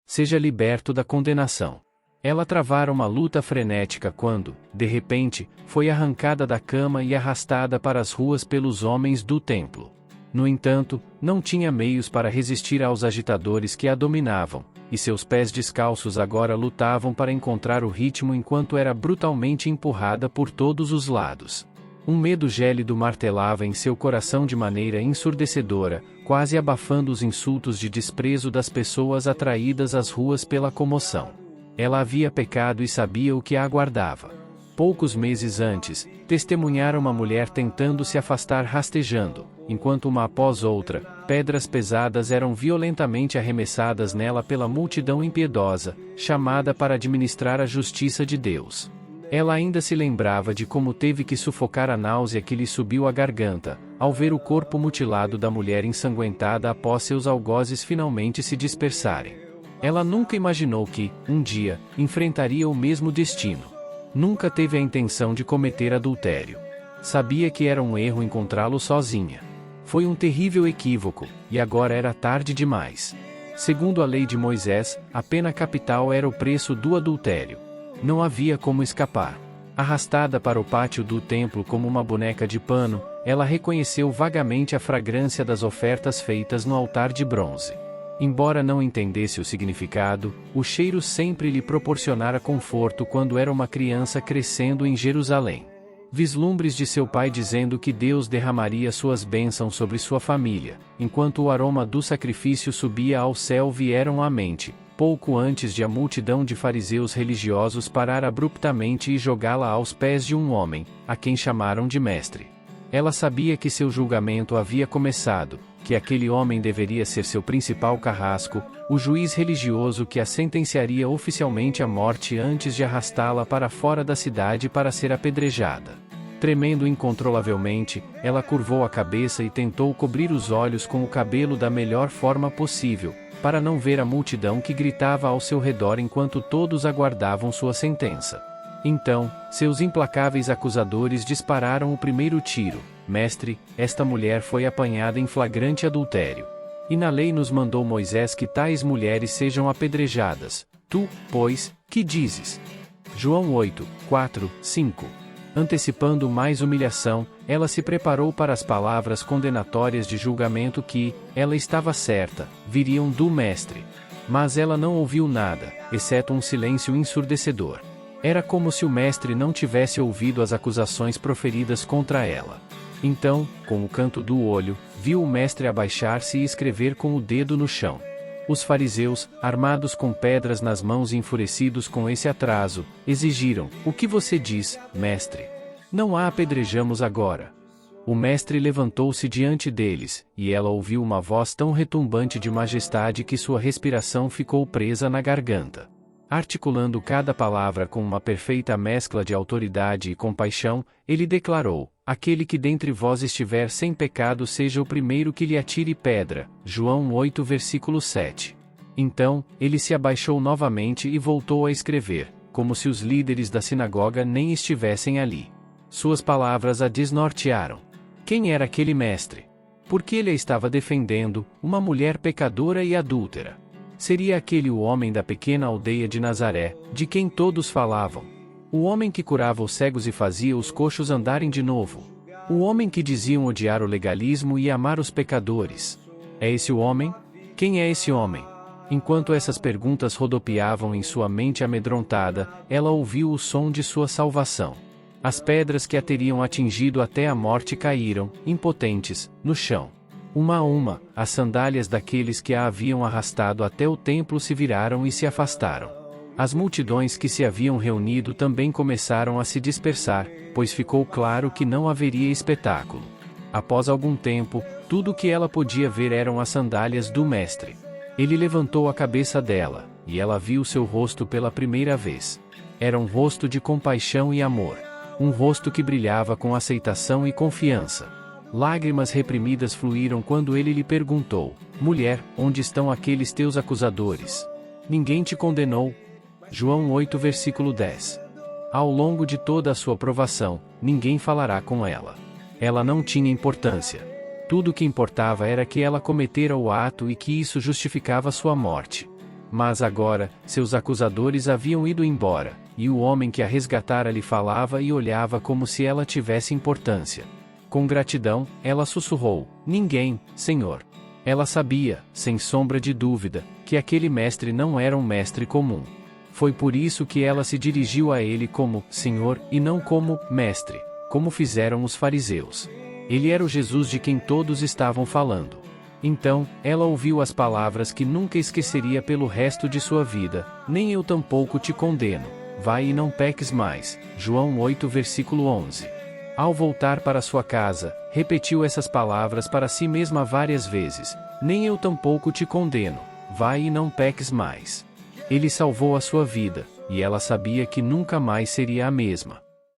seja liberto da condenação. Ela travara uma luta frenética quando, de repente, foi arrancada da cama e arrastada para as ruas pelos homens do templo. No entanto, não tinha meios para resistir aos agitadores que a dominavam, e seus pés descalços agora lutavam para encontrar o ritmo enquanto era brutalmente empurrada por todos os lados. Um medo gélido martelava em seu coração de maneira ensurdecedora, quase abafando os insultos de desprezo das pessoas atraídas às ruas pela comoção. Ela havia pecado e sabia o que a aguardava. Poucos meses antes, testemunhara uma mulher tentando se afastar rastejando, enquanto uma após outra, pedras pesadas eram violentamente arremessadas nela pela multidão impiedosa, chamada para administrar a justiça de Deus. Ela ainda se lembrava de como teve que sufocar a náusea que lhe subiu à garganta, ao ver o corpo mutilado da mulher ensanguentada após seus algozes finalmente se dispersarem. Ela nunca imaginou que, um dia, enfrentaria o mesmo destino. Nunca teve a intenção de cometer adultério. Sabia que era um erro encontrá-lo sozinha. Foi um terrível equívoco, e agora era tarde demais. Segundo a lei de Moisés, a pena capital era o preço do adultério. Não havia como escapar. Arrastada para o pátio do templo como uma boneca de pano, ela reconheceu vagamente a fragrância das ofertas feitas no altar de bronze. Embora não entendesse o significado, o cheiro sempre lhe proporcionara conforto quando era uma criança crescendo em Jerusalém. Vislumbres de seu pai dizendo que Deus derramaria suas bênçãos sobre sua família, enquanto o aroma do sacrifício subia ao céu vieram à mente, pouco antes de a multidão de fariseus religiosos parar abruptamente e jogá-la aos pés de um homem, a quem chamaram de mestre. Ela sabia que seu julgamento havia começado, que aquele homem deveria ser seu principal carrasco, o juiz religioso que a sentenciaria oficialmente à morte antes de arrastá-la para fora da cidade para ser apedrejada. Tremendo incontrolavelmente, ela curvou a cabeça e tentou cobrir os olhos com o cabelo da melhor forma possível, para não ver a multidão que gritava ao seu redor enquanto todos aguardavam sua sentença. Então, seus implacáveis acusadores dispararam o primeiro tiro. Mestre, esta mulher foi apanhada em flagrante adultério. E na lei nos mandou Moisés que tais mulheres sejam apedrejadas. Tu, pois, que dizes? João 8, 4, 5. Antecipando mais humilhação, ela se preparou para as palavras condenatórias de julgamento que, ela estava certa, viriam do mestre. Mas ela não ouviu nada, exceto um silêncio ensurdecedor. Era como se o mestre não tivesse ouvido as acusações proferidas contra ela. Então, com o canto do olho, viu o mestre abaixar-se e escrever com o dedo no chão. Os fariseus, armados com pedras nas mãos e enfurecidos com esse atraso, exigiram: "O que você diz, mestre? Não a apedrejamos agora." O mestre levantou-se diante deles, e ela ouviu uma voz tão retumbante de majestade que sua respiração ficou presa na garganta. Articulando cada palavra com uma perfeita mescla de autoridade e compaixão, ele declarou: "Aquele que dentre vós estiver sem pecado seja o primeiro que lhe atire pedra." João 8 versículo 7. Então, ele se abaixou novamente e voltou a escrever, como se os líderes da sinagoga nem estivessem ali. Suas palavras a desnortearam. Quem era aquele mestre? Por que ele a estava defendendo, uma mulher pecadora e adúltera? Seria aquele o homem da pequena aldeia de Nazaré, de quem todos falavam? O homem que curava os cegos e fazia os coxos andarem de novo? O homem que diziam odiar o legalismo e amar os pecadores? É esse o homem? Quem é esse homem? Enquanto essas perguntas rodopiavam em sua mente amedrontada, ela ouviu o som de sua salvação. As pedras que a teriam atingido até a morte caíram, impotentes, no chão. Uma a uma, as sandálias daqueles que a haviam arrastado até o templo se viraram e se afastaram. As multidões que se haviam reunido também começaram a se dispersar, pois ficou claro que não haveria espetáculo. Após algum tempo, tudo o que ela podia ver eram as sandálias do mestre. Ele levantou a cabeça dela, e ela viu seu rosto pela primeira vez. Era um rosto de compaixão e amor. Um rosto que brilhava com aceitação e confiança. Lágrimas reprimidas fluíram quando ele lhe perguntou: "Mulher, onde estão aqueles teus acusadores? Ninguém te condenou?" João 8 versículo 10. Ao longo de toda a sua provação, ninguém falará com ela. Ela não tinha importância. Tudo o que importava era que ela cometera o ato e que isso justificava sua morte. Mas agora, seus acusadores haviam ido embora, e o homem que a resgatara lhe falava e olhava como se ela tivesse importância. Com gratidão, ela sussurrou: "Ninguém, Senhor." Ela sabia, sem sombra de dúvida, que aquele mestre não era um mestre comum. Foi por isso que ela se dirigiu a ele como Senhor e não como Mestre, como fizeram os fariseus. Ele era o Jesus de quem todos estavam falando. Então, ela ouviu as palavras que nunca esqueceria pelo resto de sua vida: "Nem eu tampouco te condeno. Vai e não peques mais." João 8 versículo 11. Ao voltar para sua casa, repetiu essas palavras para si mesma várias vezes: "Nem eu tampouco te condeno. Vai e não peques mais." Ele salvou a sua vida, e ela sabia que nunca mais seria a mesma.